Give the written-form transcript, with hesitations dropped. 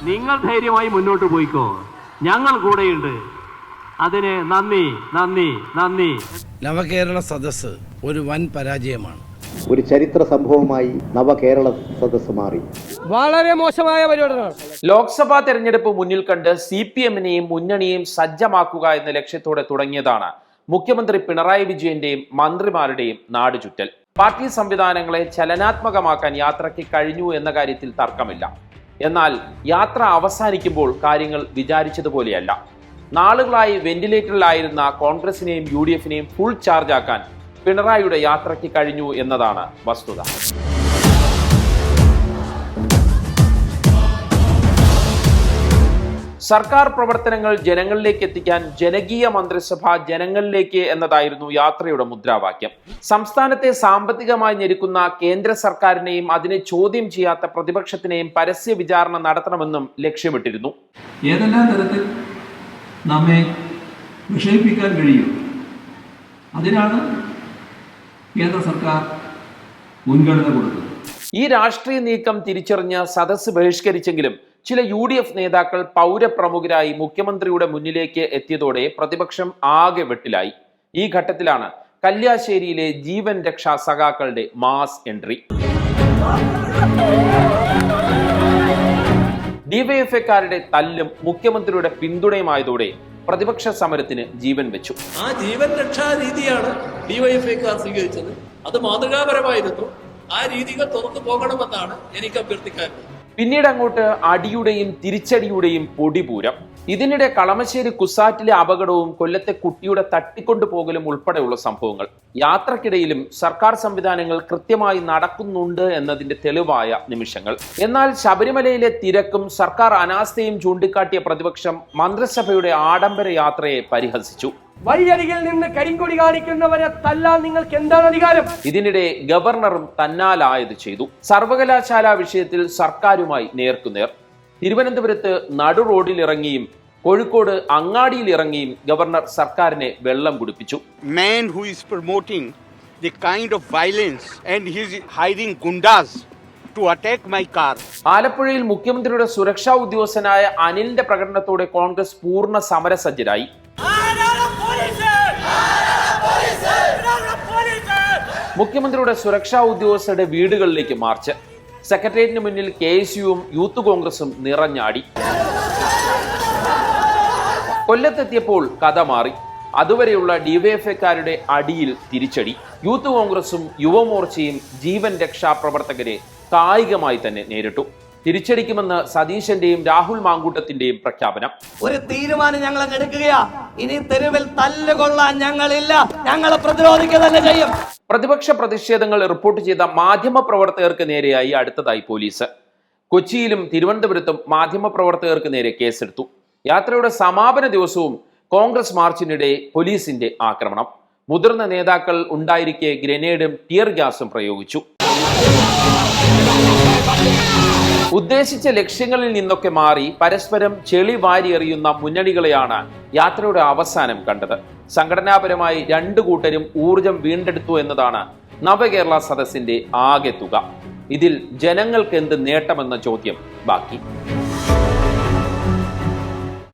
നിങ്ങൾ ധൈര്യമായി മുന്നോട്ട് പോയിക്കോ, ഞങ്ങൾ കൂടെയുണ്ട്. അതിന് നന്ദി നന്ദി നന്ദി. നവകേരള സദസ്സ് ഒരു വൻ പരാജയമാണ്. ഒരു ചരിത്ര സംഭവമായി നവകേരള സദസ്സ് മാറി. വളരെ മോശമായ പരിപാടികളാണ്. ലോക്സഭാ തെരഞ്ഞെടുപ്പ് മുന്നിൽ കണ്ട് CPM-നെയും മുന്നണിയെയും സജ്ജമാക്കുക എന്ന ലക്ഷ്യത്തോടെ തുടങ്ങിയതാണ് മുഖ്യമന്ത്രി പിണറായി വിജയന്റെയും മന്ത്രിമാരുടെയും നാടുചുറ്റൽ. പാർട്ടി സംവിധാനങ്ങളെ ചലനാത്മകമാക്കാൻ യാത്രയ്ക്ക് കഴിഞ്ഞു എന്ന കാര്യത്തിൽ തർക്കമില്ല. എന്നാൽ യാത്ര അവസാനിക്കുമ്പോൾ കാര്യങ്ങൾ വിചാരിച്ചതുപോലെയല്ല. നാളുകളായി വെന്റിലേറ്ററിലായിരുന്ന കോൺഗ്രസിനെയും UDF-നെയും ഫുൾ ചാർജാക്കാൻ പിണറായിയുടെ യാത്രയ്ക്ക് കഴിഞ്ഞു എന്നതാണ് വസ്തുത. സർക്കാർ പ്രവർത്തനങ്ങൾ ജനങ്ങളിലേക്ക് എത്തിക്കാൻ ജനകീയ മന്ത്രിസഭ ജനങ്ങളിലേക്ക് എന്നതായിരുന്നു യാത്രയുടെ മുദ്രാവാക്യം. സംസ്ഥാനത്തെ സാമ്പത്തികമായി ഞെരുക്കുന്ന കേന്ദ്ര സർക്കാരിനെയും അതിനെ ചോദ്യം ചെയ്യാത്ത പ്രതിപക്ഷത്തിനെയും പരസ്യ വിചാരണ നടത്തണമെന്നും ലക്ഷ്യമിട്ടിരുന്നു. ഏതെല്ലാം തരത്തിൽ നമ്മെ വിഷയിപ്പിക്കാൻ കഴിയും, അതിനാണ് കേന്ദ്ര സർക്കാർ മുൻഗണന കൊടുത്തത്. ഈ രാഷ്ട്രീയ നീക്കം തിരിച്ചറിഞ്ഞ് സദസ്സ് ബഹിഷ്കരിച്ചെങ്കിലും ചില UDF നേതാക്കൾ പൗരപ്രമുഖരായി മുഖ്യമന്ത്രിയുടെ മുന്നിലേക്ക് എത്തിയതോടെ പ്രതിപക്ഷം ആകെ വെട്ടിലായി. ഈ ഘട്ടത്തിലാണ് കല്യാശ്ശേരിയിലെ ജീവൻ രക്ഷാ സഖാക്കളുടെ മാസ് എൻട്രി. DYFIക്കാരുടെ തല്ലും മുഖ്യമന്ത്രിയുടെ പിന്തുണയുമായതോടെ പ്രതിപക്ഷ സമരത്തിന് ജീവൻ വെച്ചു. ആ ജീവൻ രക്ഷാ രീതിയാണ് DYFIക്കാർ സ്വീകരിച്ചത്. അത് മാതൃകാപരമായിരുന്നു. ആ രീതികൾ തുറന്നു പോകണമെന്നാണ് എനിക്ക് അഭ്യർത്ഥിക്കാറുള്ളത്. പിന്നീട് അങ്ങോട്ട് അടിയുടെയും തിരിച്ചടിയുടെയും പൊടിപൂരം. ഇതിനിടെ കളമശ്ശേരി കുസാറ്റിലെ അപകടവും കൊല്ലത്തെ കുട്ടിയുടെ തട്ടിക്കൊണ്ടുപോകലും ഉൾപ്പെടെയുള്ള സംഭവങ്ങൾ. യാത്രക്കിടയിലും സർക്കാർ സംവിധാനങ്ങൾ കൃത്യമായി നടക്കുന്നുണ്ട് എന്നതിന്റെ തെളിവായ നിമിഷങ്ങൾ. എന്നാൽ ശബരിമലയിലെ തിരക്കും സർക്കാർ അനാസ്ഥയും ചൂണ്ടിക്കാട്ടിയ പ്രതിപക്ഷം മന്ത്രിസഭയുടെ ആഡംബര യാത്രയെ പരിഹസിച്ചു. വഴിയരികിൽ നിന്ന് കരിങ്കൊടി കാണിക്കുന്നവരെ തല്ലാൻ നിങ്ങൾക്ക് എന്താണ് അധികാരം? ഇതിനിടെ ഗവർണറും തന്നാലായത് ചെയ്തു. സർവകലാശാല വിഷയത്തിൽ സർക്കാരുമായി നേർക്കുനേർ. തിരുവനന്തപുരത്ത് നടു റോഡിലിറങ്ങിയും കോഴിക്കോട് അങ്ങാടിയിൽ ഇറങ്ങിയും ഗവർണർ സർക്കാരിനെ വെള്ളം കുടിപ്പിച്ചു. Man who is promoting the kind of violence and he is hiring gundas to attack my car. ആലപ്പുഴയിൽ മുഖ്യമന്ത്രിയുടെ സുരക്ഷാ ഉദ്യോഗസ്ഥനായ അനിലിന്റെ പ്രകടനത്തോടെ കോൺഗ്രസ് പൂർണ്ണ സമരസജ്ജരായി. മുഖ്യമന്ത്രിയുടെ സുരക്ഷാ ഉദ്യോഗസ്ഥരുടെ വീടുകളിലേക്ക് മാർച്ച്. സെക്രട്ടേറിയറ്റിന് മുന്നിൽ KSUവും യൂത്ത് കോൺഗ്രസും നിറഞ്ഞാടി. കൊല്ലത്തെത്തിയപ്പോൾ കഥ മാറി. അതുവരെയുള്ള DYFIക്കാരുടെ അടിയിൽ തിരിച്ചടി. യൂത്ത് കോൺഗ്രസും യുവമോർച്ചയും ജീവൻ രക്ഷാ പ്രവർത്തകരെ കായികമായി തന്നെ നേരിട്ടു. തിരിച്ചടിക്കുമെന്ന് സതീശന്റെയും രാഹുൽ മാങ്കൂട്ടത്തിന്റെയും പ്രഖ്യാപനം. ഒരു തീരുമാനം ഞങ്ങൾ എടുക്കുകയാ. ഇനി തെരുവിൽ തല്ലുകൊള്ളാൻ ഞങ്ങളില്ല, ഞങ്ങളെ പ്രതിരോധിക്കുക തന്നെ ചെയ്യും. പ്രതിപക്ഷ പ്രതിഷേധങ്ങൾ റിപ്പോർട്ട് ചെയ്ത മാധ്യമ പ്രവർത്തകർക്ക് നേരെയായി അടുത്തതായി പോലീസ്. കൊച്ചിയിലും തിരുവനന്തപുരത്തും മാധ്യമ പ്രവർത്തകർക്ക് നേരെ കേസെടുത്തു. യാത്രയുടെ സമാപന ദിവസവും കോൺഗ്രസ് മാർച്ചിനിടെ പോലീസിന്റെ ആക്രമണം. മുതിർന്ന നേതാക്കൾ ഉണ്ടായിരിക്കെ ഗ്രനേഡും ടിയർ ഗ്യാസും പ്രയോഗിച്ചു. ഉദ്ദേശിച്ച ലക്ഷ്യങ്ങളിൽ നിന്നൊക്കെ മാറി പരസ്പരം ചെളി വാരി എറിയുന്ന മുന്നണികളെയാണ് യാത്രയുടെ അവസാനം കണ്ടത്. സംഘടനാപരമായി രണ്ടു കൂട്ടരും ഊർജം വീണ്ടെടുത്തു എന്നതാണ് നവകേരള സദസ്സിന്റെ ആകെ തുക. ഇതിൽ ജനങ്ങൾക്ക് എന്ത് നേട്ടമെന്ന ചോദ്യം ബാക്കി.